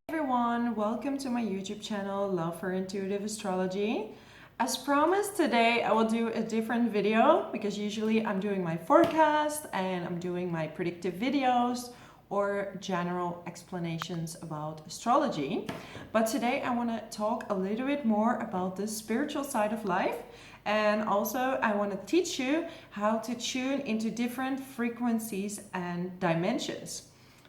Everyone, welcome to my YouTube channel, Love for Intuitive Astrology. As promised, today I will do a different video because usually I'm doing my forecast and I'm doing my predictive videos or general explanations about astrology. But today I want to talk a little bit more about the spiritual side of life. And also I want to teach you how to tune into different frequencies and dimensions.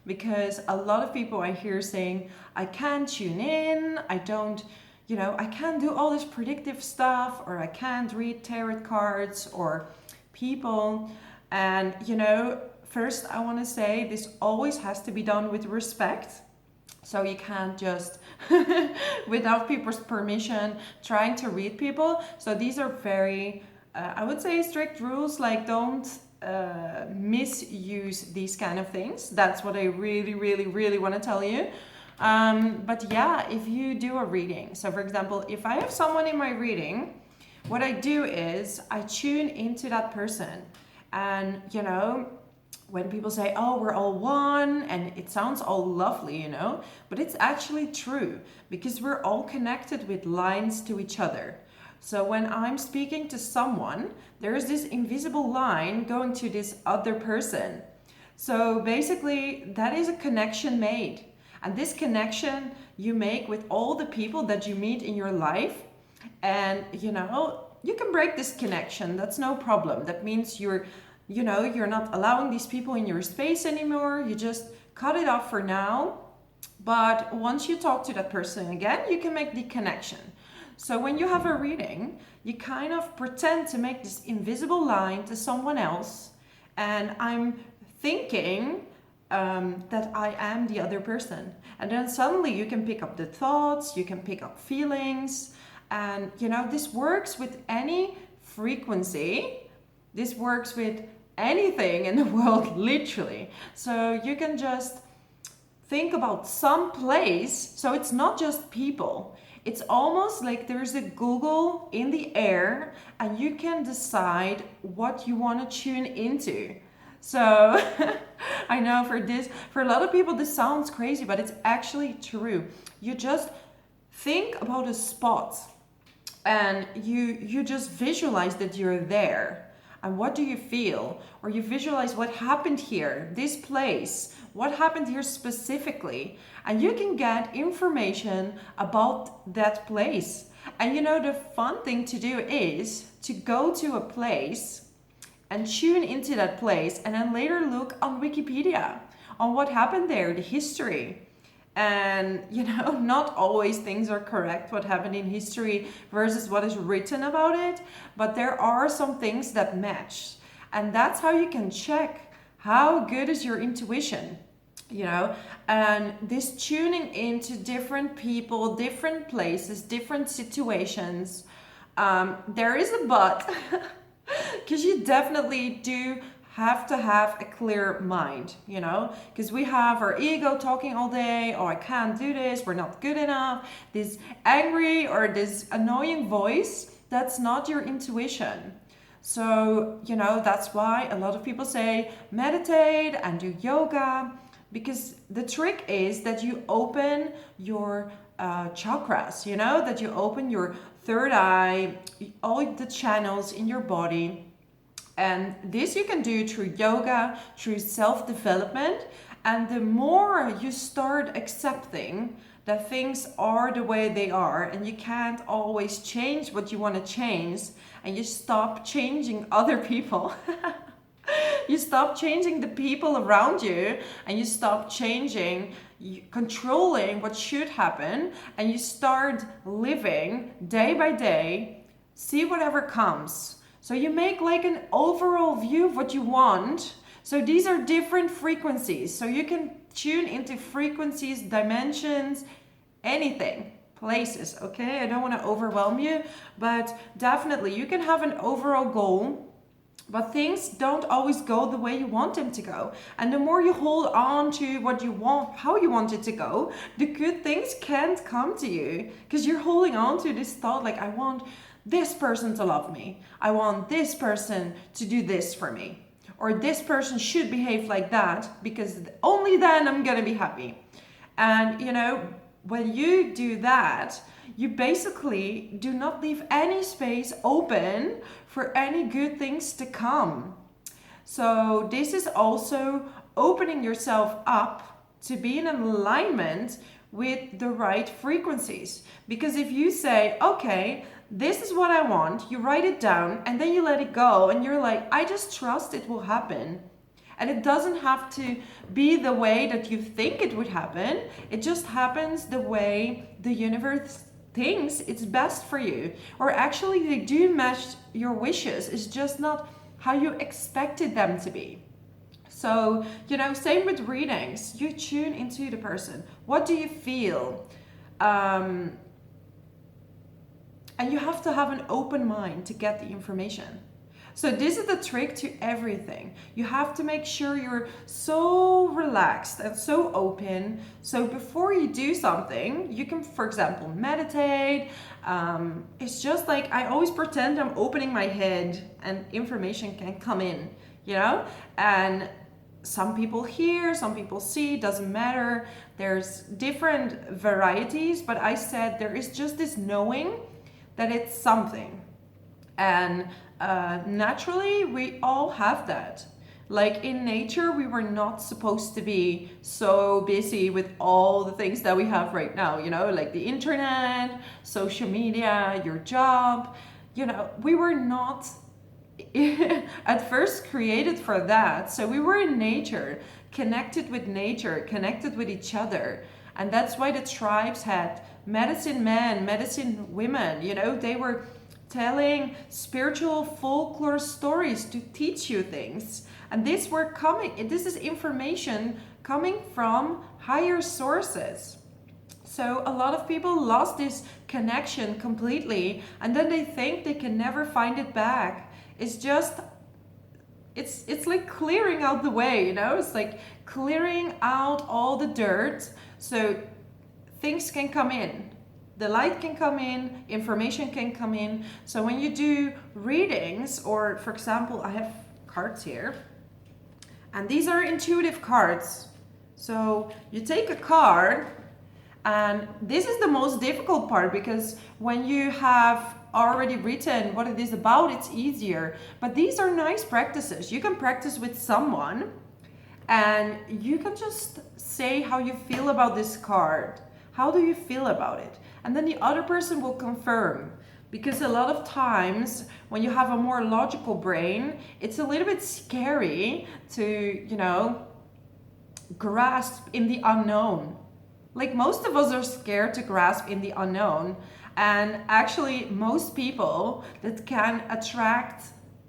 Because a lot of people I hear saying, I can't tune in, I can't do all this predictive stuff, or I can't read tarot cards or people. And, first I want to say this always has to be done with respect. So you can't just, without people's permission, trying to read people. So these are very, I would say, strict rules, like don't misuse these kind of things. That's what I really want to tell you. But yeah, if you do a reading, so for example, if I have someone in my reading, what I do is I tune into that person. And when people say, oh, we're all one, and it sounds all lovely, but it's actually true because we're all connected with lines to each other. So when I'm speaking to someone, there is this invisible line going to this other person. So basically, that is a connection made. And this connection you make with all the people that you meet in your life. And, you can break this connection. That's no problem. That means you're not allowing these people in your space anymore. You just cut it off for now. But once you talk to that person again, you can make the connection. So when you have a reading, you kind of pretend to make this invisible line to someone else. And I'm thinking that I am the other person. And then suddenly you can pick up the thoughts, you can pick up feelings. And, this works with any frequency. This works with anything in the world, literally. So you can just think about some place. So it's not just people. It's almost like there's a Google in the air and you can decide what you want to tune into. So I know for a lot of people this sounds crazy, but it's actually true. You just think about a spot and you just visualize that you're there. And what do you feel? Or you visualize what happened here, this place, what happened here specifically. And you can get information about that place. And the fun thing to do is to go to a place and tune into that place and then later look on Wikipedia on what happened there, the history. And, not always things are correct, what happened in history versus what is written about it. But there are some things that match. And that's how you can check how good is your intuition, And this tuning into different people, different places, different situations. There is a but, because you definitely do have to have a clear mind, because we have our ego talking all day. Oh, I can't do this, we're not good enough. This angry or this annoying voice, that's not your intuition. So, that's why a lot of people say meditate and do yoga, because the trick is that you open your chakras, that you open your third eye, all the channels in your body. And this you can do through yoga, through self-development. And the more you start accepting that things are the way they are and you can't always change what you want to change, and you stop changing other people, you stop changing the people around you, and you stop controlling what should happen, and you start living day by day, see whatever comes. So you make like an overall view of what you want. So these are different frequencies. So you can tune into frequencies, dimensions, anything, places, okay? I don't want to overwhelm you, but definitely you can have an overall goal, but things don't always go the way you want them to go. And the more you hold on to what you want, how you want it to go, the good things can't come to you, because you're holding on to this thought like, I want this person to love me. I want this person to do this for me. or this person should behave like that because only then I'm gonna be happy. And you know, when you do that, you basically do not leave any space open for any good things to come. So this is also opening yourself up to be in alignment with the right frequencies. Because if you say, okay, this is what I want, you write it down and then you let it go and you're like, I just trust it will happen. And it doesn't have to be the way that you think it would happen. It just happens the way the universe thinks it's best for you. Or actually they do match your wishes. It's just not how you expected them to be. So, you know, same with readings. You tune into the person. What do you feel? And you have to have an open mind to get the information. So this is the trick to everything. You have to make sure you're so relaxed and so open. So before you do something, you can, for example, meditate. It's just like I always pretend I'm opening my head and information can come in, you know? And some people hear, some people see, doesn't matter. There's different varieties, but I said there is just this knowing that it's something. And naturally, we all have that. Like in nature, we were not supposed to be so busy with all the things that we have right now, you know, like the internet, social media, your job. You know, we were not at first created for that. So we were in nature, connected with nature, connected with each other. And that's why the tribes had medicine men, medicine women, you know, they were telling spiritual folklore stories to teach you things. And this is information coming from higher sources. So a lot of people lost this connection completely, and then they think they can never find it back. It's just, it's like clearing out the way, you know? It's like clearing out all the dirt so things can come in. The light can come in, information can come in. So when you do readings, or for example, I have cards here, and these are intuitive cards. So you take a card, and this is the most difficult part because when you have already written what it is about, it's easier. But these are nice practices. You can practice with someone, and you can just say how you feel about this card. How do you feel about it? And then the other person will confirm. Because a lot of times when you have a more logical brain, it's a little bit scary to, you know, grasp in the unknown. Like most of us are scared to grasp in the unknown. And actually most people that can attract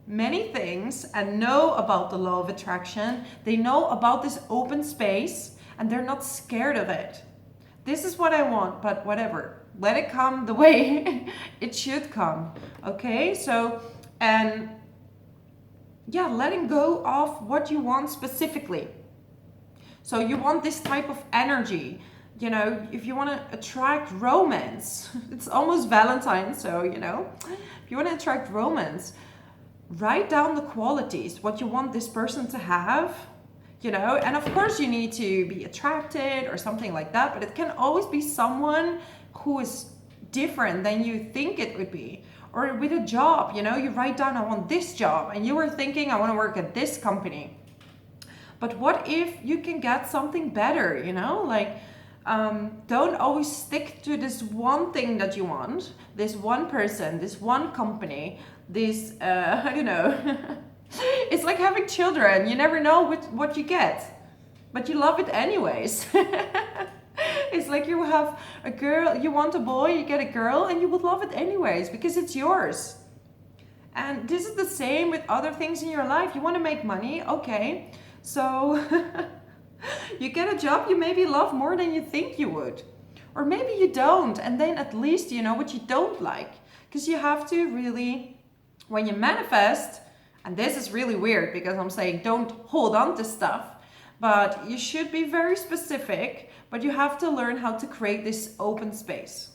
many things and know about the law of attraction, they know about this open space and they're not scared of it. This is what I want, but whatever. Let it come the way it should come. Okay? So, and yeah, letting go of what you want specifically. So you want this type of energy. You know, if you want to attract romance, it's almost Valentine's, so, you know, if you want to attract romance, write down the qualities, what you want this person to have. You know, and of course you need to be attracted or something like that, but it can always be someone who is different than you think it would be. Or with a job, you know, you write down, I want this job, and you were thinking, I want to work at this company. But what if you can get something better, you know, like, don't always stick to this one thing that you want, this one person, this one company, this, I don't know. It's like having children. You never know what you get, but you love it anyways. It's like you have a girl, you want a boy, you get a girl, and you would love it anyways because it's yours. And this is the same with other things in your life. You want to make money, okay. So you get a job you maybe love more than you think you would. Or maybe you don't, and then at least you know what you don't like. Because you have to really, when you manifest, and this is really weird because I'm saying don't hold on to stuff, but you should be very specific, but you have to learn how to create this open space.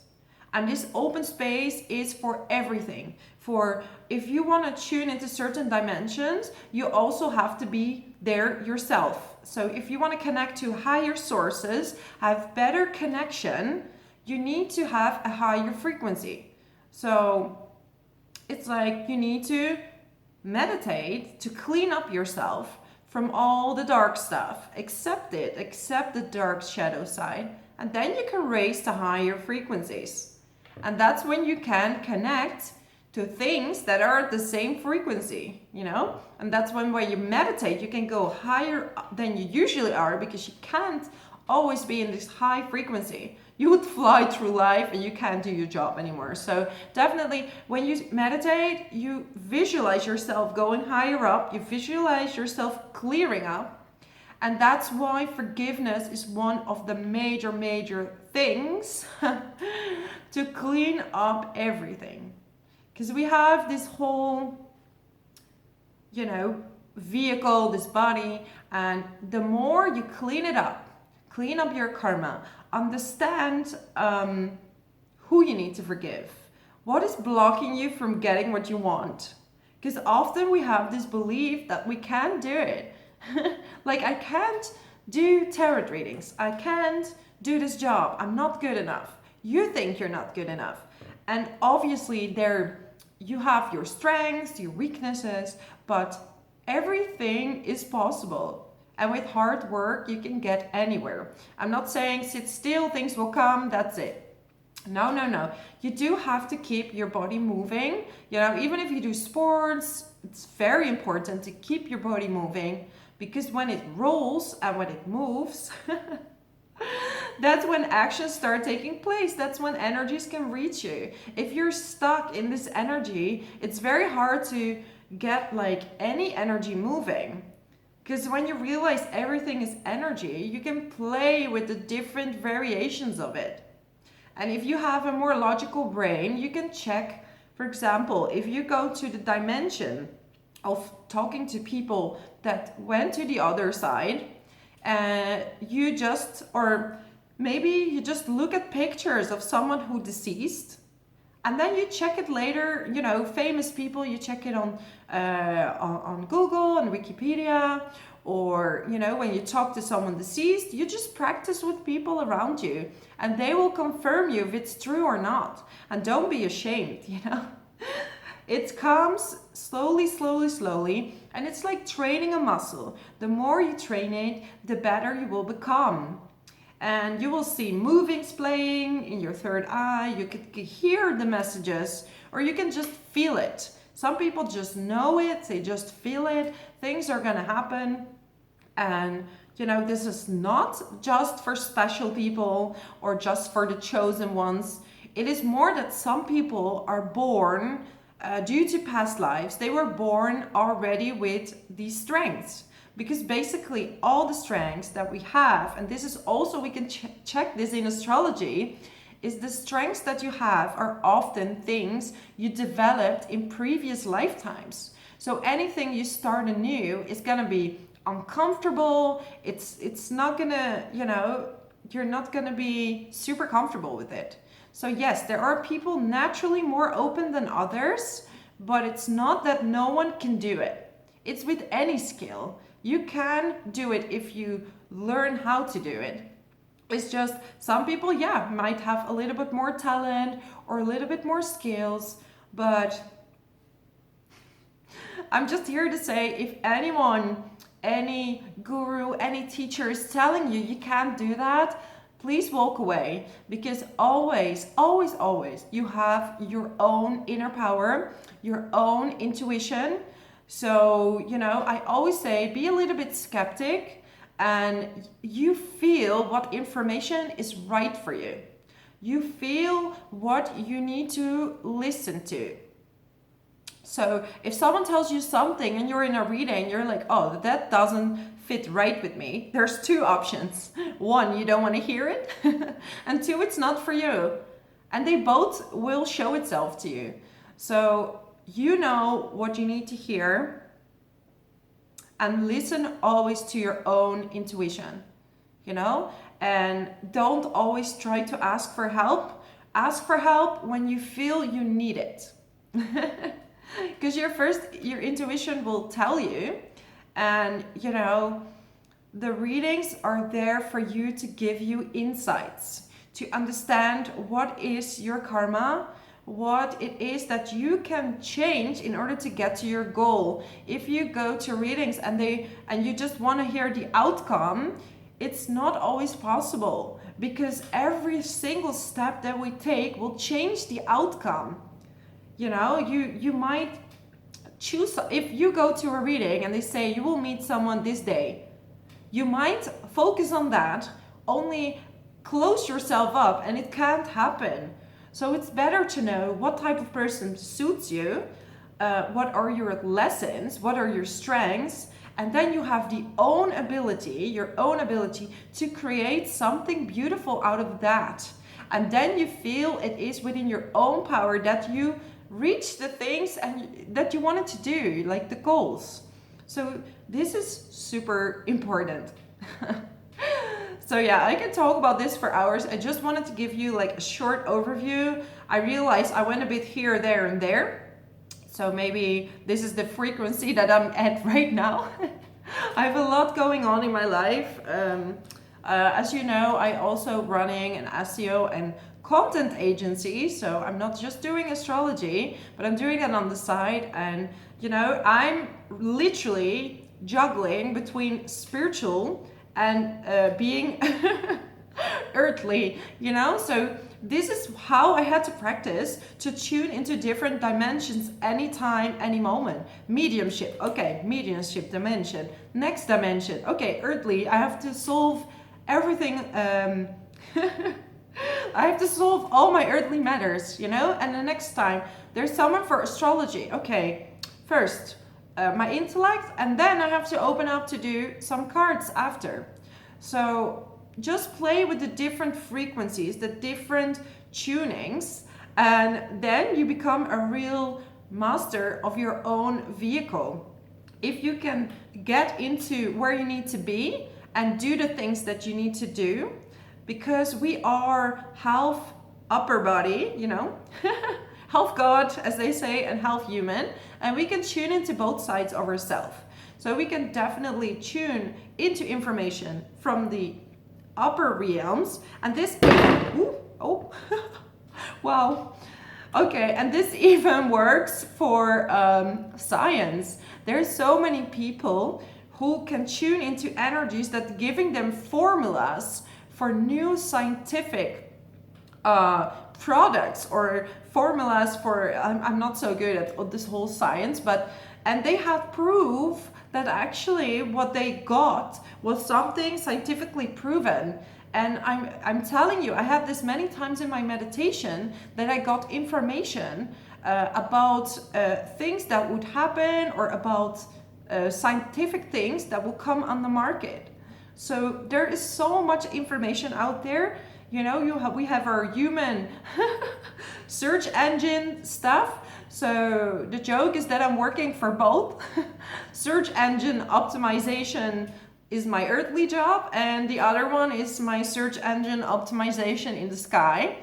And this open space is for everything. For if you want to tune into certain dimensions, you also have to be there yourself. So if you want to connect to higher sources, have better connection, you need to have a higher frequency. So it's like you need to meditate to clean up yourself from all the dark stuff. Accept it, accept the dark shadow side, and then you can raise to higher frequencies. And that's when you can connect to things that are at the same frequency, you know? And that's when you meditate, you can go higher than you usually are, because you can't always be in this high frequency. You would fly through life and you can't do your job anymore. So definitely when you meditate, you visualize yourself going higher up, you visualize yourself clearing up. And that's why forgiveness is one of the major things to clean up everything. Because we have this whole, you know, vehicle, this body, and the more you clean it up, clean up your karma, understand who you need to forgive, what is blocking you from getting what you want. Because often we have this belief that we can't do it. Like, I can't do tarot readings, I can't do this job, I'm not good enough. You think you're not good enough. And obviously you have your strengths, your weaknesses, but everything is possible. And with hard work, you can get anywhere. I'm not saying sit still, things will come, that's it. No. You do have to keep your body moving. You know, even if you do sports, it's very important to keep your body moving, because when it rolls and when it moves, that's when actions start taking place. That's when energies can reach you. If you're stuck in this energy, it's very hard to get like any energy moving. Because when you realize everything is energy, you can play with the different variations of it. And if you have a more logical brain, you can check, for example, if you go to the dimension of talking to people that went to the other side, or maybe you just look at pictures of someone who deceased, and then you check it later, you know, famous people, you check it on Google and Wikipedia, or, you know, when you talk to someone deceased, you just practice with people around you, and they will confirm you if it's true or not. And don't be ashamed, you know. It comes slowly, and it's like training a muscle. The more you train it, the better you will become. And you will see movings playing in your third eye. You could hear the messages, or you can just feel it. Some people just know it, they just feel it. Things are gonna happen. And you know, this is not just for special people or just for the chosen ones. It is more that some people are born due to past lives. They were born already with these strengths. Because basically all the strengths that we have, and this is also, we can check this in astrology, is the strengths that you have are often things you developed in previous lifetimes. So anything you start anew is gonna be uncomfortable. It's not gonna, you know, you're not gonna be super comfortable with it. So yes, there are people naturally more open than others, but it's not that no one can do it. It's with any skill. You can do it if you learn how to do it. It's just some people, yeah, might have a little bit more talent or a little bit more skills, but I'm just here to say, if anyone, any guru, any teacher is telling you you can't do that, please walk away, because always, you have your own inner power, your own intuition. So, you know, I always say, be a little bit skeptic, and you feel what information is right for you. You feel what you need to listen to. So if someone tells you something and you're in a reading, you're like, oh, that doesn't fit right with me. There's two options. One, you don't want to hear it. And two, it's not for you. And they both will show itself to you. So you know what you need to hear, and listen always to your own intuition, you know, and don't always try to ask for help. Ask for help when you feel you need it. Because your intuition will tell you, and you know, the readings are there for you to give you insights, to understand what is your karma, what it is that you can change in order to get to your goal. If you go to readings and you just want to hear the outcome, it's not always possible, because every single step that we take will change the outcome. You know, you might choose, if you go to a reading and they say you will meet someone this day, you might focus on that, only close yourself up, and it can't happen. So it's better to know what type of person suits you, what are your lessons, what are your strengths, and then you have your own ability to create something beautiful out of that. And then you feel it is within your own power that you reach the things and that you wanted to do, like the goals. So this is super important. So yeah, I can talk about this for hours. I just wanted to give you like a short overview. I realized I went a bit here, there, and there. So maybe this is the frequency that I'm at right now. I have a lot going on in my life. As you know, I also running an SEO and content agency. So I'm not just doing astrology, but I'm doing it on the side. And you know, I'm literally juggling between spiritual and being earthly, you know. So this is how I had to practice to tune into different dimensions anytime, any moment. Mediumship, okay, mediumship dimension. Next dimension, okay, earthly. I have to solve everything. I have to solve all my earthly matters, you know. And the next time there's someone for astrology, okay, first my intellect, and then I have to open up to do some cards after. So just play with the different frequencies, the different tunings, and then you become a real master of your own vehicle. If you can get into where you need to be and do the things that you need to do, because we are half upper body, you know, half God, as they say, and half human, and we can tune into both sides of ourselves. So we can definitely tune into information from the upper realms, and this, wow, okay, and this even works for science. There's so many people who can tune into energies that giving them formulas for new scientific products, or formulas for, I'm not so good at this whole science, but, and they have proof that actually what they got was something scientifically proven. And I'm telling you, I had this many times in my meditation, that I got information about things that would happen, or about scientific things that will come on the market. So there is so much information out there. You know, we have our human search engine stuff. So the joke is that I'm working for both. Search engine optimization is my earthly job, and the other one is my search engine optimization in the sky.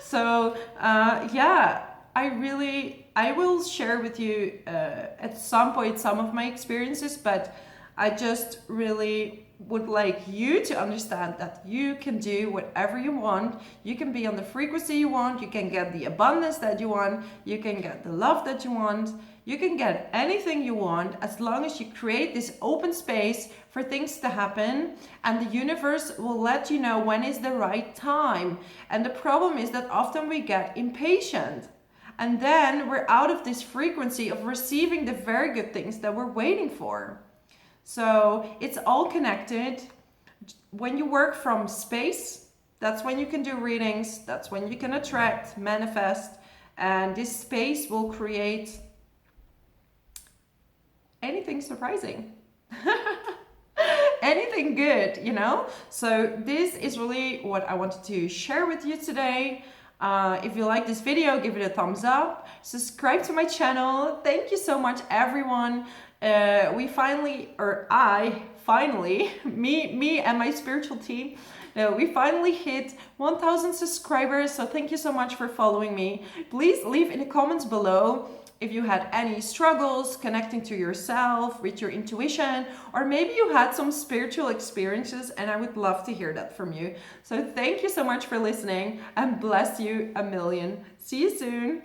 So yeah, I will share with you at some point some of my experiences, but I just really would like you to understand that you can do whatever you want. You can be on the frequency you want. You can get the abundance that you want. You can get the love that you want. You can get anything you want, as long as you create this open space for things to happen, and the universe will let you know when is the right time. And the problem is that often we get impatient, and then we're out of this frequency of receiving the very good things that we're waiting for. So it's all connected. When you work from space, that's when you can do readings. That's when you can attract, manifest, and this space will create anything surprising. Anything good, you know? So this is really what I wanted to share with you today. If you like this video, give it a thumbs up. Subscribe to my channel. Thank you so much, everyone. Me and my spiritual team, We finally hit 1,000 subscribers, so thank you so much for following me. Please leave in the comments below if you had any struggles connecting to yourself, with your intuition, or maybe you had some spiritual experiences, and I would love to hear that from you. So thank you so much for listening, and bless you a million. See you soon.